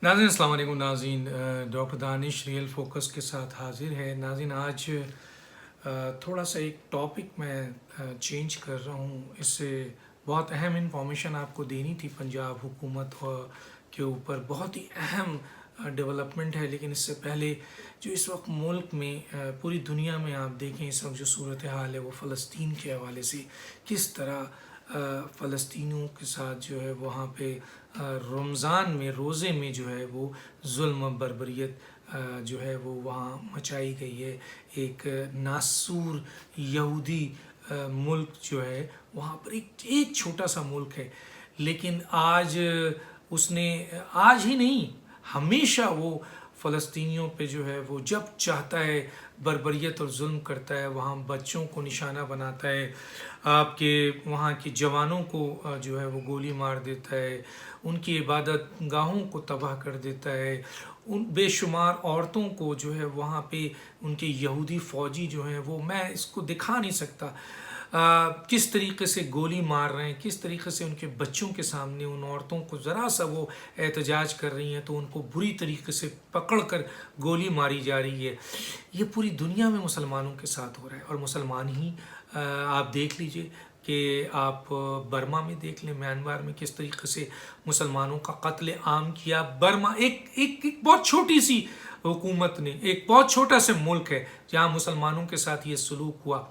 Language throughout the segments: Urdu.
ناظرین السلام علیکم ناظرین، ڈاکٹر دانش ریئل فوکس کے ساتھ حاضر ہے۔ ناظرین آج تھوڑا سا ایک ٹاپک میں چینج کر رہا ہوں۔ اس سے بہت اہم انفارمیشن آپ کو دینی تھی پنجاب حکومت کے اوپر، بہت ہی اہم ڈیولپمنٹ ہے۔ لیکن اس سے پہلے جو اس وقت ملک میں پوری دنیا میں آپ دیکھیں اس وقت جو صورتحال ہے وہ فلسطین کے حوالے سے کس طرح فلسطینیوں کے ساتھ جو ہے وہاں پہ رمضان میں روزے میں جو ہے وہ ظلم و بربریت جو ہے وہ وہاں مچائی گئی ہے۔ ایک ناسور یہودی ملک جو ہے وہاں پر ایک چھوٹا سا ملک ہے، لیکن آج اس نے آج ہی نہیں ہمیشہ وہ فلسطینیوں پہ جو ہے وہ جب چاہتا ہے بربریت اور ظلم کرتا ہے، وہاں بچوں کو نشانہ بناتا ہے، آپ کے وہاں کے جوانوں کو جو ہے وہ گولی مار دیتا ہے، ان کی عبادت گاہوں کو تباہ کر دیتا ہے، ان بے شمار عورتوں کو جو ہے وہاں پہ ان کے یہودی فوجی جو ہیں وہ میں اس کو دکھا نہیں سکتا کس طریقے سے گولی مار رہے ہیں، کس طریقے سے ان کے بچوں کے سامنے ان عورتوں کو ذرا سا وہ احتجاج کر رہی ہیں تو ان کو بری طریقے سے پکڑ کر گولی ماری جا رہی ہے۔ یہ پوری دنیا میں مسلمانوں کے ساتھ ہو رہا ہے، اور مسلمان ہی آپ دیکھ لیجئے کہ آپ برما میں دیکھ لیں، میانمار میں کس طریقے سے مسلمانوں کا قتل عام کیا۔ برما ایک بہت چھوٹی سی حکومت نے، ایک بہت چھوٹا سا ملک ہے جہاں مسلمانوں کے ساتھ یہ سلوک ہوا۔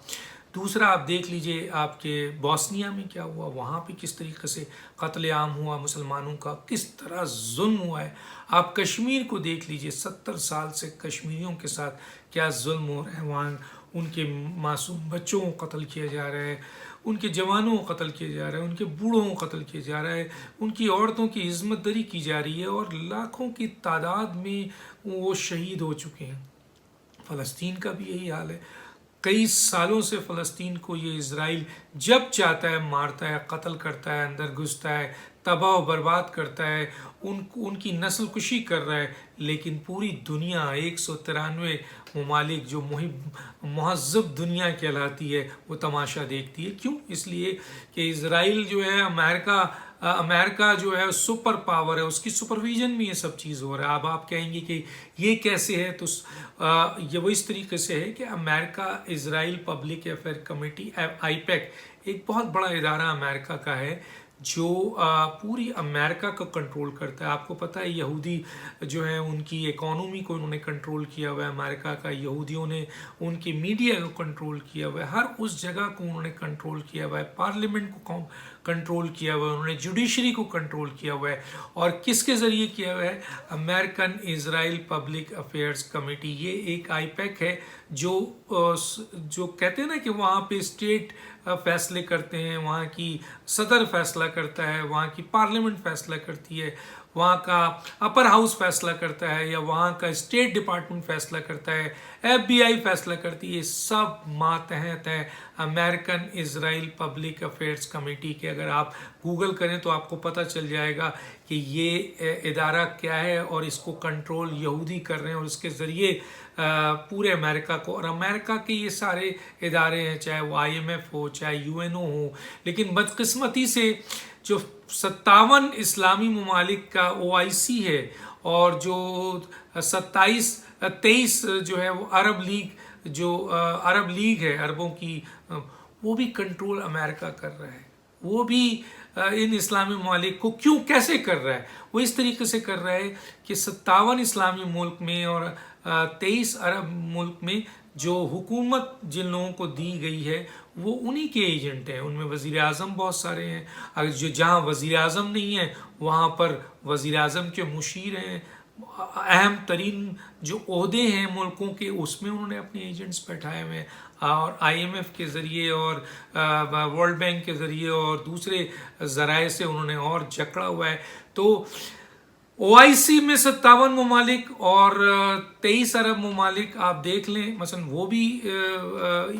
دوسرا آپ دیکھ لیجئے آپ کے بوسنیا میں کیا ہوا، وہاں پہ کس طریقے سے قتل عام ہوا مسلمانوں کا، کس طرح ظلم ہوا ہے۔ آپ کشمیر کو دیکھ لیجئے، 70 سال سے کشمیریوں کے ساتھ کیا ظلم ہو رہا ہے، وہاں ان کے معصوم بچوں کو قتل کیا جا رہا ہے، ان کے جوانوں کو قتل کیا جا رہا ہے، ان کے بوڑھوں کو قتل کیا جا رہا ہے، ان کی عورتوں کی عصمت دری کی جا رہی ہے، اور لاکھوں کی تعداد میں وہ شہید ہو چکے ہیں۔ فلسطین کا بھی یہی حال ہے۔ کئی سالوں سے فلسطین کو یہ اسرائیل جب چاہتا ہے مارتا ہے، قتل کرتا ہے، اندر گھستا ہے، تباہ و برباد کرتا ہے، ان کی نسل کشی کر رہا ہے، لیکن پوری دنیا 193 ممالک جو مہذب دنیا کہلاتی ہے وہ تماشا دیکھتی ہے۔ کیوں؟ اس لیے کہ اسرائیل جو ہے امریکہ جو ہے سپر پاور ہے، اس کی سپرویژن میں یہ سب چیز ہو رہا ہے۔ اب آپ کہیں گے کہ یہ کیسے ہے، تو یہ وہ اس طریقے سے ہے کہ امریکہ اسرائیل پبلک افیئر کمیٹی آئی پیک ایک بہت بڑا ادارہ امریکہ کا ہے جو پوری امریکہ کو کنٹرول کرتا ہے۔ آپ کو پتہ ہے یہودی جو ہیں ان کی اکانومی کو انہوں نے کنٹرول کیا ہوا ہے، امریکہ کا یہودیوں نے ان کی میڈیا کو کنٹرول کیا ہوا ہے، ہر اس جگہ کو انہوں نے کنٹرول کیا ہوا ہے، پارلیمنٹ کو کنٹرول کیا ہوا ہے، انہوں نے جوڈیشری کو کنٹرول کیا ہوا ہے، اور کس کے ذریعے کیا ہوا ہے؟ امریکن اسرائیل پبلک افیئرز کمیٹی۔ یہ ایک آئی پیک ہے جو کہتے ہیں نا کہ وہاں پہ اسٹیٹ فیصلے کرتے ہیں، وہاں کی صدر فیصلہ کرتا ہے، وہاں کی پارلیمنٹ فیصلہ کرتی ہے، وہاں کا اپر ہاؤس فیصلہ کرتا ہے، یا وہاں کا اسٹیٹ ڈپارٹمنٹ فیصلہ کرتا ہے، ایف بی آئی فیصلہ کرتی ہے۔ یہ سب ماتحت ہے امریکن اسرائیل پبلک افیئرز کمیٹی کے۔ اگر آپ گوگل کریں تو آپ کو پتہ چل جائے گا کہ یہ ادارہ کیا ہے، اور اس کو کنٹرول یہودی کر رہے ہیں، اور اس کے ذریعے پورے امریکہ کو، اور امریکہ کے یہ سارے ادارے ہیں، چاہے وہ آئی ایم ایف ہو، چاہے یو این او ہو، لیکن بدقسمتی سے جو 57 اسلامی ممالک کا او آئی سی ہے، اور جو 23 جو ہے وہ عرب لیگ ہے، عربوں کی، وہ بھی کنٹرول امریکہ کر رہا ہے۔ وہ بھی ان اسلامی ممالک کو کیسے کر رہا ہے؟ وہ اس طریقے سے کر رہا ہے کہ 57 اسلامی ملک میں اور 23 عرب ملک میں جو حکومت جن لوگوں کو دی گئی ہے وہ انہی کے ایجنٹ ہیں۔ ان میں وزیر اعظم بہت سارے ہیں، اگر جہاں وزیر اعظم نہیں ہے وہاں پر وزیر اعظم کے مشیر ہیں، اہم ترین جو عہدے ہیں ملکوں کے اس میں انہوں نے اپنے ایجنٹس بیٹھائے ہوئے ہیں، اور آئی ایم ایف کے ذریعے اور ورلڈ بینک کے ذریعے اور دوسرے ذرائع سے انہوں نے اور جکڑا ہوا ہے۔ تو او آئی سی میں 57 ممالک اور 23 عرب ممالک آپ دیکھ لیں، مثلا وہ بھی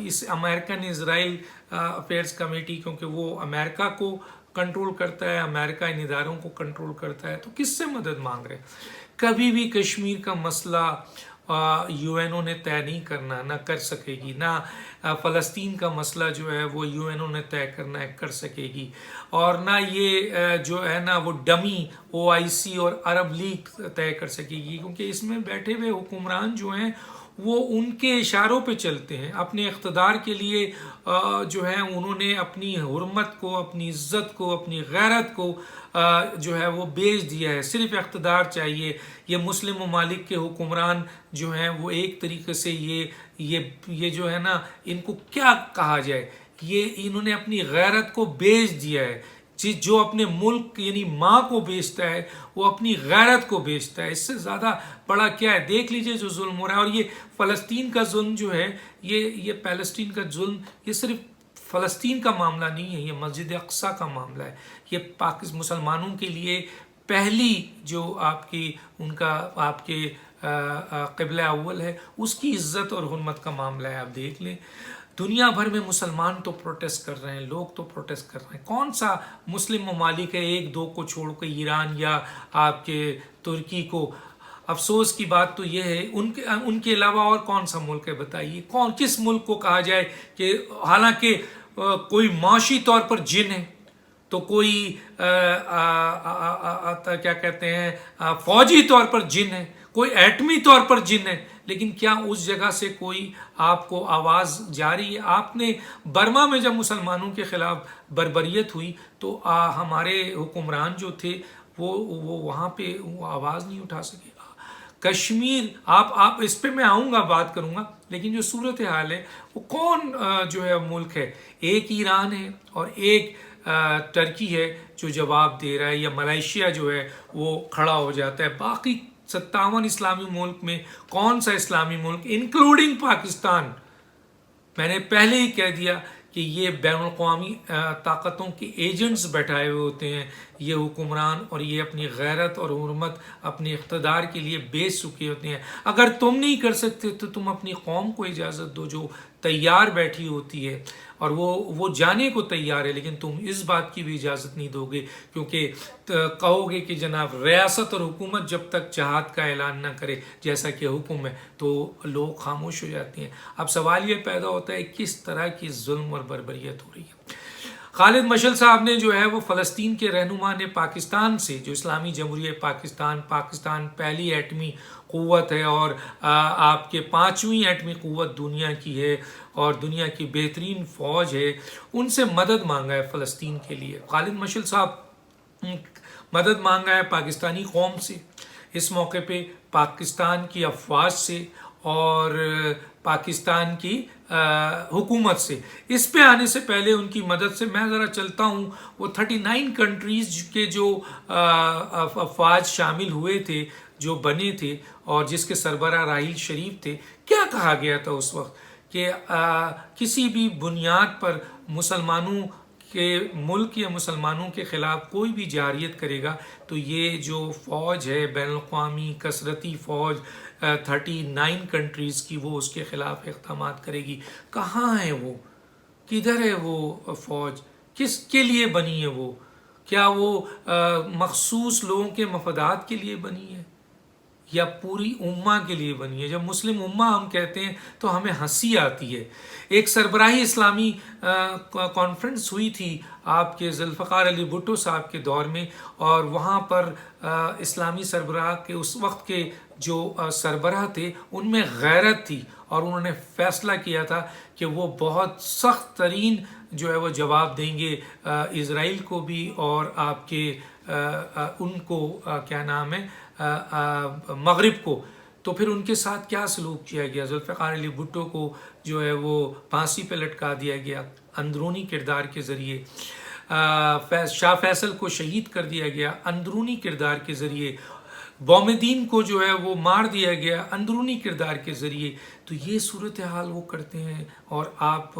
اس امریکن اسرائیل افیئرز کمیٹی، کیونکہ وہ امریکہ کو کنٹرول کرتا ہے، امریکہ ان اداروں کو کنٹرول کرتا ہے، تو کس سے مدد مانگ رہے ہیں؟ کبھی بھی کشمیر کا مسئلہ یو این او نے طے نہیں کرنا، نہ کر سکے گی، نہ فلسطین کا مسئلہ جو ہے وہ یو این او نے طے کرنا ہے کر سکے گی، اور نہ یہ جو ہے نا وہ ڈمی او آئی سی اور عرب لیگ طے کر سکے گی، کیونکہ اس میں بیٹھے ہوئے حکمران جو ہیں وہ ان کے اشاروں پہ چلتے ہیں۔ اپنے اقتدار کے لیے جو ہے انہوں نے اپنی حرمت کو، اپنی عزت کو، اپنی غیرت کو جو ہے وہ بیچ دیا ہے۔ صرف اقتدار چاہیے۔ یہ مسلم ممالک کے حکمران جو ہیں وہ ایک طریقے سے یہ جو ہے نا، ان کو کیا کہا جائے، یہ انہوں نے اپنی غیرت کو بیچ دیا ہے۔ جو اپنے ملک یعنی ماں کو بیچتا ہے وہ اپنی غیرت کو بیچتا ہے۔ اس سے زیادہ بڑا کیا ہے؟ دیکھ لیجئے جو ظلم ہو رہا ہے۔ اور یہ فلسطین کا ظلم جو ہے، یہ پیلسٹین کا ظلم، یہ صرف فلسطین کا معاملہ نہیں ہے، یہ مسجد اقصیٰ کا معاملہ ہے۔ یہ مسلمانوں کے لیے پہلی جو آپ کے قبلہ اول ہے، اس کی عزت اور حرمت کا معاملہ ہے۔ آپ دیکھ لیں دنیا بھر میں مسلمان تو پروٹیسٹ کر رہے ہیں، لوگ تو پروٹیسٹ کر رہے ہیں۔ کون سا مسلم ممالک ہے ایک دو کو چھوڑ کے، ایران یا آپ کے ترکی کو؟ افسوس کی بات تو یہ ہے ان کے علاوہ اور کون سا ملک ہے بتائیے؟ کس ملک کو کہا جائے کہ حالانکہ کوئی معاشی طور پر جن ہے، تو کوئی کیا کہتے ہیں فوجی طور پر جن ہے، کوئی ایٹمی طور پر جن ہے، لیکن کیا اس جگہ سے کوئی آپ کو آواز جاری ہے؟ آپ نے برما میں جب مسلمانوں کے خلاف بربریت ہوئی تو ہمارے حکمران جو تھے وہ وہاں پہ وہ آواز نہیں اٹھا سکے۔ کشمیر، آپ اس پہ میں آؤں گا، بات کروں گا، لیکن جو صورتحال ہے وہ کون جو ہے ملک ہے؟ ایک ایران ہے اور ایک ترکی ہے جو جواب دے رہا ہے، یا ملائیشیا جو ہے وہ کھڑا ہو جاتا ہے۔ باقی 57 اسلامی ملک میں کون سا اسلامی ملک انکلوڈنگ پاکستان، میں نے پہلے ہی کہہ دیا کہ یہ بین الاقوامی طاقتوں کے ایجنٹس بیٹھائے ہوئے ہوتے ہیں یہ حکمران، اور یہ اپنی غیرت اور حرمت اپنے اقتدار کے لیے بیچ چکے ہوتے ہیں۔ اگر تم نہیں کر سکتے تو تم اپنی قوم کو اجازت دو جو تیار بیٹھی ہوتی ہے، اور وہ جانے کو تیار ہے، لیکن تم اس بات کی بھی اجازت نہیں دو گے، کیونکہ کہو گے کہ جناب ریاست اور حکومت جب تک جہاد کا اعلان نہ کرے جیسا کہ حکم ہے تو لوگ خاموش ہو جاتے ہیں۔ اب سوال یہ پیدا ہوتا ہے کس طرح کی ظلم اور بربریت ہو رہی ہے۔ خالد مشعل صاحب نے جو ہے وہ فلسطین کے رہنما نے پاکستان سے، جو اسلامی جمہوریہ پاکستان پہلی ایٹمی قوت ہے اور آپ کے 5ویں ایٹمی قوت دنیا کی ہے اور دنیا کی بہترین فوج ہے، ان سے مدد مانگا ہے فلسطین کے لیے۔ خالد مشعل صاحب مدد مانگا ہے پاکستانی قوم سے، اس موقع پہ پاکستان کی افواج سے اور پاکستان کی حکومت سے۔ اس پہ آنے سے پہلے ان کی مدد سے میں ذرا چلتا ہوں، وہ 39 کنٹریز کے جو افواج شامل ہوئے تھے، جو بنے تھے، اور جس کے سربراہ راحیل شریف تھے، کیا کہا گیا تھا اس وقت کہ کسی بھی بنیاد پر مسلمانوں کے ملک یا مسلمانوں کے خلاف کوئی بھی جارحیت کرے گا تو یہ جو فوج ہے بین الاقوامی کثرتی فوج 39 کنٹریز کی، وہ اس کے خلاف اقدامات کرے گی۔ کہاں ہے وہ؟ کدھر ہے وہ فوج؟ کس کے لیے بنی ہے وہ؟ کیا وہ مخصوص لوگوں کے مفادات کے لیے بنی ہے یا پوری امہ کے لیے بنی ہے؟ جب مسلم امہ ہم کہتے ہیں تو ہمیں ہنسی آتی ہے۔ ایک سربراہی اسلامی کانفرنس ہوئی تھی آپ کے ذوالفقار علی بھٹو صاحب کے دور میں، اور وہاں پر اسلامی سربراہ کے اس وقت کے جو سربراہ تھے ان میں غیرت تھی، اور انہوں نے فیصلہ کیا تھا کہ وہ بہت سخت ترین جو ہے وہ جواب دیں گے اسرائیل کو بھی، اور آپ کے ان کو کیا نام ہے مغرب کو۔ تو پھر ان کے ساتھ کیا سلوک کیا گیا؟ ذوالفقار علی بھٹو کو جو ہے وہ پھانسی پہ لٹکا دیا گیا اندرونی کردار کے ذریعے، شاہ فیصل کو شہید کر دیا گیا اندرونی کردار کے ذریعے، بومدین کو جو ہے وہ مار دیا گیا اندرونی کردار کے ذریعے۔ تو یہ صورتحال وہ کرتے ہیں، اور آپ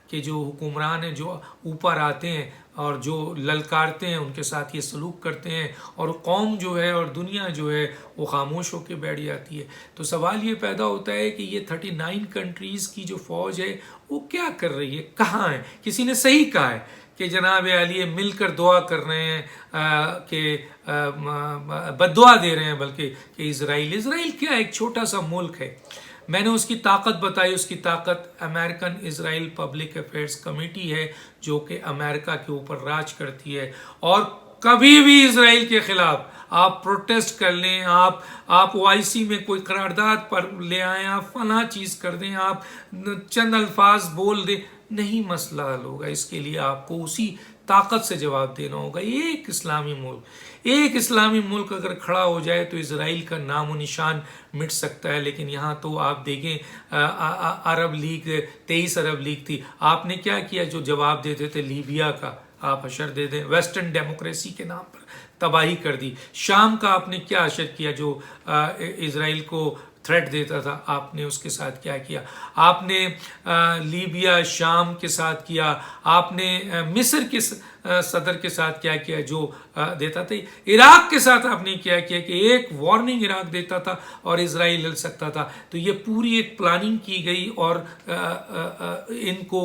کے جو حکمران ہیں جو اوپر آتے ہیں اور جو للکارتے ہیں ان کے ساتھ یہ سلوک کرتے ہیں، اور قوم جو ہے اور دنیا جو ہے وہ خاموش ہو کے بیٹھ جاتی ہے۔ تو سوال یہ پیدا ہوتا ہے کہ یہ 39 کنٹریز کی جو فوج ہے وہ کیا کر رہی ہے، کہاں ہے؟ کسی نے صحیح کہا ہے کہ جناب عالیہ مل کر دعا کر رہے ہیں کہ بد دعا دے رہے ہیں بلکہ کہ اسرائیل کیا ایک چھوٹا سا ملک ہے۔ میں نے اس کی طاقت بتائی، اس کی طاقت امریکن اسرائیل پبلک افیئرز کمیٹی ہے جو کہ امریکہ کے اوپر راج کرتی ہے، اور کبھی بھی اسرائیل کے خلاف آپ پروٹیسٹ کر لیں، آپ OIC میں کوئی قرارداد پر لے آئیں، آپ فلاں چیز کر دیں، آپ چند الفاظ بول دیں، نہیں مسئلہ حل ہوگا۔ اس کے لیے آپ کو اسی طاقت سے جواب دینا ہوگا۔ ایک اسلامی ملک اگر کھڑا ہو جائے تو اسرائیل کا نام و نشان مٹ سکتا ہے، لیکن یہاں تو آپ دیکھیں عرب لیگ 23 عرب لیگ تھی، آپ نے کیا کیا؟ جو جواب دیتے تھے لیبیا کا آپ حشر دے دیں، ویسٹرن ڈیموکریسی کے نام پر تباہی کر دی۔ شام کا آپ نے کیا حشر کیا؟ جو اسرائیل کو تھریٹ دیتا تھا، آپ نے اس کے ساتھ کیا کیا؟ آپ نے لیبیا شام کے ساتھ کیا، آپ نے مصر کے صدر کے ساتھ کیا کیا جو دیتا تھا، عراق کے ساتھ آپ نے کیا کیا کہ ایک وارننگ عراق دیتا تھا اور اسرائیل ہل سکتا تھا۔ تو یہ پوری ایک پلاننگ کی گئی اور ان کو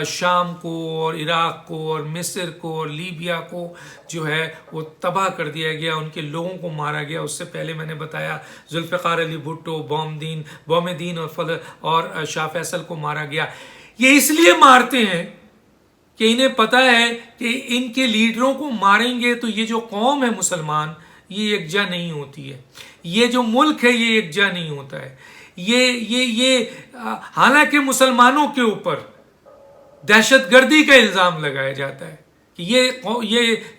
شام کو اور عراق کو اور مصر کو اور لیبیا کو جو ہے وہ تباہ کر دیا گیا، ان کے لوگوں کو مارا گیا۔ اس سے پہلے میں نے بتایا ذوالفقار علی بھٹو، بوم دین اور شاہ فیصل کو مارا گیا۔ یہ اس لیے مارتے ہیں کہ انہیں پتہ ہے کہ ان کے لیڈروں کو ماریں گے تو یہ جو قوم ہے مسلمان یہ یکجا نہیں ہوتی ہے، یہ جو ملک ہے یہ یکجا نہیں ہوتا ہے۔ یہ حالانکہ مسلمانوں کے اوپر دہشت گردی کا الزام لگایا جاتا ہے کہ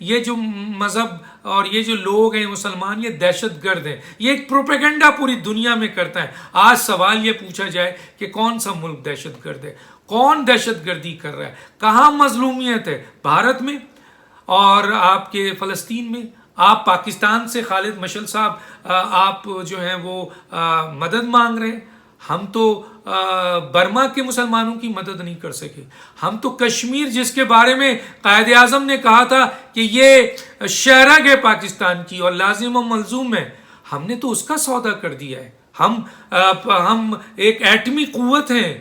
یہ جو مذہب اور یہ جو لوگ ہیں مسلمان یہ دہشت گرد ہیں، یہ ایک پروپیگنڈا پوری دنیا میں کرتا ہے۔ آج سوال یہ پوچھا جائے کہ کون سا ملک دہشت گرد ہے، کون دہشت گردی کر رہا ہے، کہاں مظلومیت ہے؟ بھارت میں اور آپ کے فلسطین میں۔ آپ پاکستان سے خالد مشعل صاحب آپ جو ہیں وہ مدد مانگ رہے ہیں۔ ہم تو برما کے مسلمانوں کی مدد نہیں کر سکے، ہم تو کشمیر جس کے بارے میں قائد اعظم نے کہا تھا کہ یہ شہرگ ہے پاکستان کی اور لازم و ملزوم ہے، ہم نے تو اس کا سودا کر دیا ہے۔ ہم ایک ایٹمی قوت ہیں،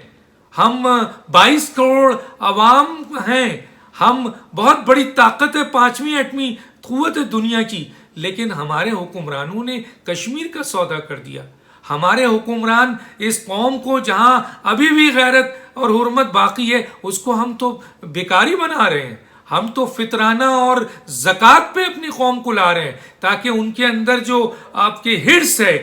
ہم 22 کروڑ عوام ہیں، ہم بہت بڑی طاقت ہے، 5ویں ایٹمی قوت ہے دنیا کی، لیکن ہمارے حکمرانوں نے کشمیر کا سودا کر دیا۔ ہمارے حکمران اس قوم کو جہاں ابھی بھی غیرت اور حرمت باقی ہے اس کو ہم تو بیکاری بنا رہے ہیں، ہم تو فطرانہ اور زکوٰۃ پہ اپنی قوم کو لا رہے ہیں تاکہ ان کے اندر جو آپ کے حرص ہے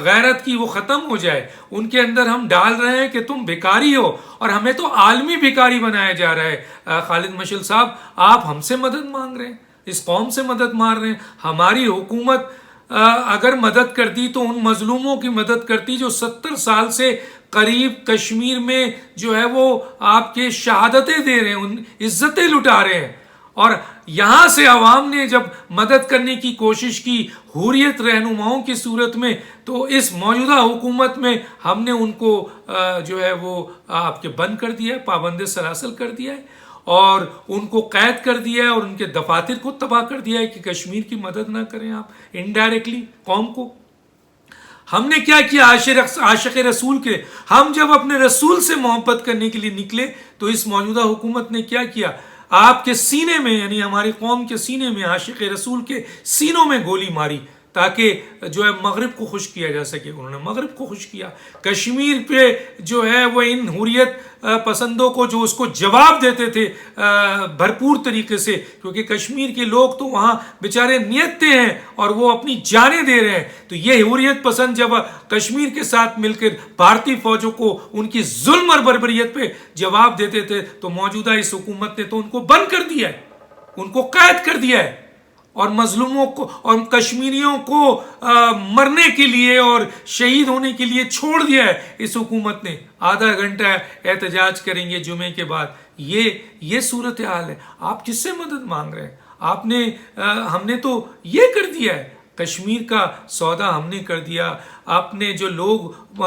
غیرت کی وہ ختم ہو جائے۔ ان کے اندر ہم ڈال رہے ہیں کہ تم بیکاری ہو، اور ہمیں تو عالمی بیکاری بنایا جا رہا ہے۔ خالد مشعل صاحب آپ ہم سے مدد مانگ رہے ہیں، اس قوم سے مدد مانگ رہے ہیں۔ ہماری حکومت اگر مدد کرتی تو ان مظلوموں کی مدد کرتی جو 70 سال سے قریب کشمیر میں جو ہے وہ آپ کے شہادتیں دے رہے ہیں، ان عزتیں لٹا رہے ہیں، اور یہاں سے عوام نے جب مدد کرنے کی کوشش کی حریت رہنماؤں کی صورت میں، تو اس موجودہ حکومت میں ہم نے ان کو جو ہے وہ آپ کے بند کر دیا ہے، پابند سلاسل کر دیا ہے، اور ان کو قید کر دیا ہے، اور ان کے دفاتر کو تباہ کر دیا ہے کہ کشمیر کی مدد نہ کریں آپ انڈائریکٹلی قوم کو۔ ہم نے کیا کیا؟ عاشق رسول کے ہم جب اپنے رسول سے محبت کرنے کے لیے نکلے تو اس موجودہ حکومت نے کیا کیا؟ آپ کے سینے میں، یعنی ہماری قوم کے سینے میں، عاشق رسول کے سینوں میں گولی ماری تاکہ جو ہے مغرب کو خوش کیا جا سکے۔ انہوں نے مغرب کو خوش کیا۔ کشمیر پہ جو ہے وہ ان حریت پسندوں کو جو اس کو جواب دیتے تھے بھرپور طریقے سے، کیونکہ کشمیر کے لوگ تو وہاں بیچارے نیتتے ہیں اور وہ اپنی جانیں دے رہے ہیں، تو یہ حریت پسند جب کشمیر کے ساتھ مل کر بھارتی فوجوں کو ان کی ظلم اور بربریت پہ جواب دیتے تھے، تو موجودہ اس حکومت نے تو ان کو بند کر دیا ہے، ان کو قید کر دیا ہے، اور مظلوموں کو اور کشمیریوں کو مرنے کے لیے اور شہید ہونے کے لیے چھوڑ دیا ہے اس حکومت نے۔ آدھا گھنٹہ احتجاج کریں گے جمعے کے بعد، یہ صورتحال ہے۔ آپ کس سے مدد مانگ رہے ہیں؟ ہم نے تو یہ کر دیا ہے، کشمیر کا سودا ہم نے کر دیا، اپنے جو لوگ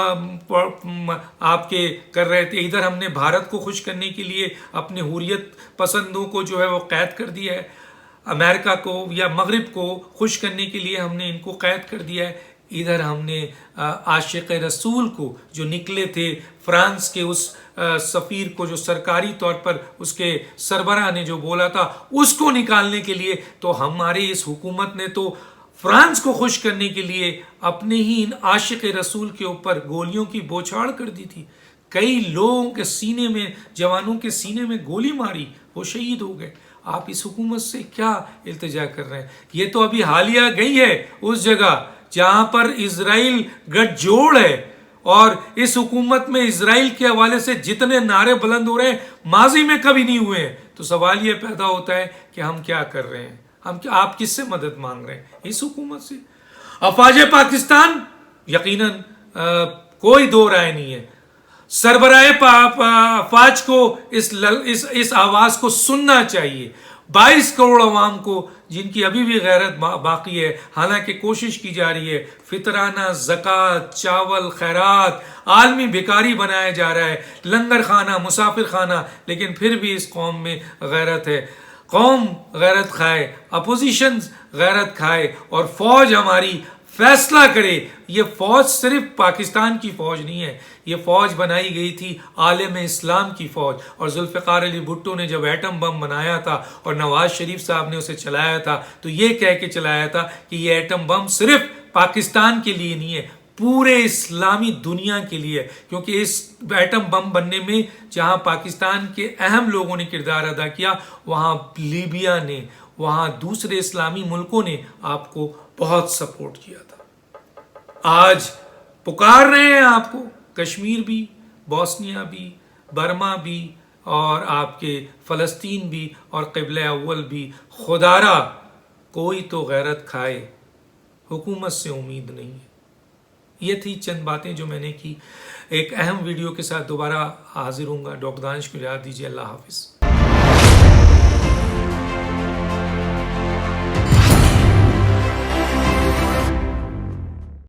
آپ کے کر رہے تھے، ادھر ہم نے بھارت کو خوش کرنے کے لیے اپنے حریت پسندوں کو جو ہے وہ قید کر دیا ہے، امریکہ کو یا مغرب کو خوش کرنے کے لیے ہم نے ان کو قید کر دیا ہے، ادھر ہم نے عاشق رسول کو جو نکلے تھے فرانس کے اس سفیر کو جو سرکاری طور پر اس کے سربراہ نے جو بولا تھا اس کو نکالنے کے لیے، تو ہماری اس حکومت نے تو فرانس کو خوش کرنے کے لیے اپنے ہی ان عاشق رسول کے اوپر گولیوں کی بوچھاڑ کر دی تھی، کئی لوگوں کے سینے میں، جوانوں کے سینے میں گولی ماری، وہ شہید ہو گئے۔ آپ اس حکومت سے کیا التجا کر رہے ہیں؟ یہ تو ابھی حالیہ گئی ہے اس جگہ جہاں پر اسرائیل گٹھ جوڑ ہے، اور اس حکومت میں اسرائیل کے حوالے سے جتنے نعرے بلند ہو رہے ہیں ماضی میں کبھی نہیں ہوئے ہیں، تو سوال یہ پیدا ہوتا ہے کہ ہم کیا کر رہے ہیں، آپ کس سے مدد مانگ رہے ہیں؟ اس حکومت سے۔ افواج پاکستان یقیناً کوئی دو رائے نہیں ہے، سربراہ افواج کو اس آواز کو سننا چاہیے، 22 کروڑ عوام کو جن کی ابھی بھی غیرت باقی ہے، حالانکہ کوشش کی جا رہی ہے، فطرانہ، زکوٰۃ، چاول، خیرات، عالمی بھکاری بنایا جا رہا ہے، لنگر خانہ، مسافر خانہ، لیکن پھر بھی اس قوم میں غیرت ہے۔ قوم غیرت کھائے، اپوزیشن غیرت کھائے، اور فوج ہماری فیصلہ کرے۔ یہ فوج صرف پاکستان کی فوج نہیں ہے، یہ فوج بنائی گئی تھی عالم اسلام کی فوج، اور ذوالفقار علی بھٹو نے جب ایٹم بم بنایا تھا اور نواز شریف صاحب نے اسے چلایا تھا تو یہ کہہ کے چلایا تھا کہ یہ ایٹم بم صرف پاکستان کے لیے نہیں ہے، پورے اسلامی دنیا کے لیے، کیونکہ اس ایٹم بم بننے میں جہاں پاکستان کے اہم لوگوں نے کردار ادا کیا، وہاں لیبیا نے، وہاں دوسرے اسلامی ملکوں نے آپ کو بہت سپورٹ کیا تھا۔ آج پکار رہے ہیں آپ کو، کشمیر بھی، بوسنیا بھی، برما بھی، اور آپ کے فلسطین بھی، اور قبلہ اول بھی، خدارا کوئی تو غیرت کھائے، حکومت سے امید نہیں ہے۔ یہ تھی چند باتیں جو میں نے کی۔ ایک اہم ویڈیو کے ساتھ دوبارہ حاضر ہوں گا۔ ڈاکٹر دانش کو یاد دیجیے۔ اللہ حافظ۔